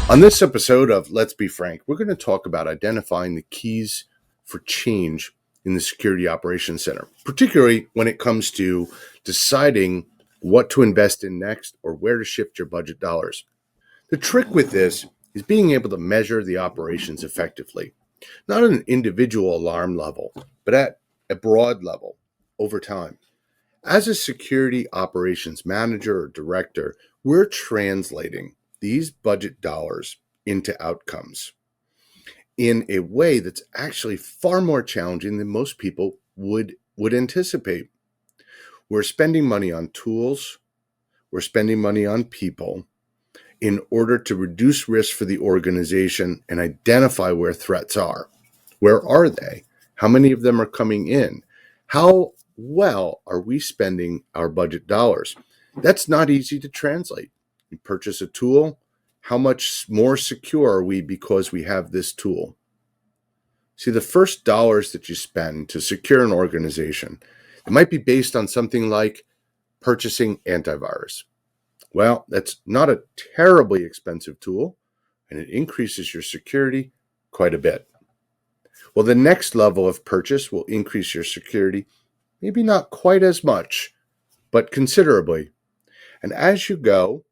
On this episode of Let's Be Frank, we're going to talk about identifying the keys for change in the Security Operations Center, particularly when it comes to deciding what to invest in next or where to shift your budget dollars. The trick with this is being able to measure the operations effectively, not at an individual alarm level, but at a broad level over time. As a security operations manager or director, we're translating these budget dollars into outcomes in a way that's actually far more challenging than most people would anticipate. We're spending money on tools, we're spending money on people in order to reduce risk for the organization and identify where threats are. Where are they? How many of them are coming in? How well are we spending our budget dollars? That's not easy to translate. You purchase a tool, how much more secure are we because we have this tool? See, the first dollars that you spend to secure an organization, it might be based on something like purchasing antivirus. Well, that's not a terribly expensive tool, and it increases your security quite a bit. Well, the next level of purchase will increase your security, maybe not quite as much, but considerably. And as you go,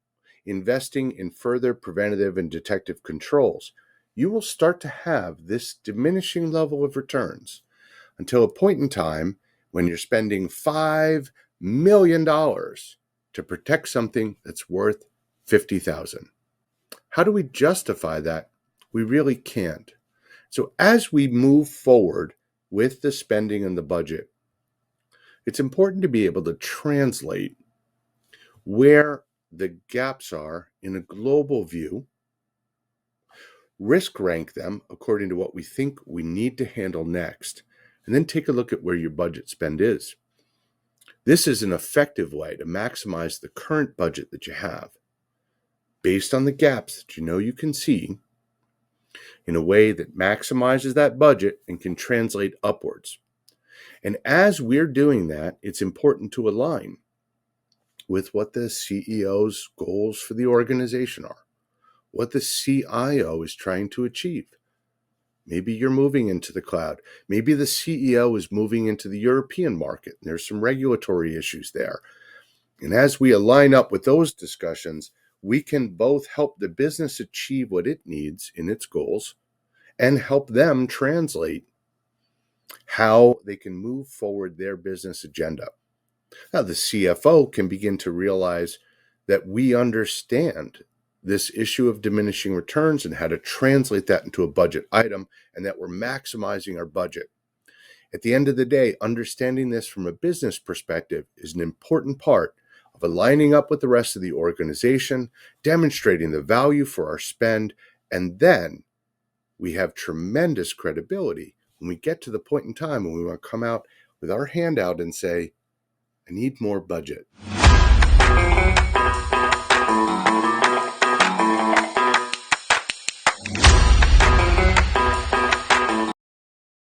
investing in further preventative and detective controls, you will start to have this diminishing level of returns until a point in time when you're spending $5 million to protect something that's worth $50,000. How do we justify that? We really can't. So as we move forward with the spending and the budget, it's important to be able to translate where the gaps are in a global view, risk rank them according to what we think we need to handle next, and then take a look at where your budget spend is. This is an effective way to maximize the current budget that you have, based on the gaps that you know you can see, in a way that maximizes that budget and can translate upwards. And as we're doing that, it's important to align with what the CEO's goals for the organization are, what the CIO is trying to achieve. Maybe you're moving into the cloud. Maybe the CEO is moving into the European market, and there's some regulatory issues there. And as we align up with those discussions, we can both help the business achieve what it needs in its goals and help them translate how they can move forward their business agenda. Now, the CFO can begin to realize that we understand this issue of diminishing returns and how to translate that into a budget item, and that we're maximizing our budget. At the end of the day, understanding this from a business perspective is an important part of aligning up with the rest of the organization, demonstrating the value for our spend, and then we have tremendous credibility when we get to the point in time when we want to come out with our hand out and say, I need more budget.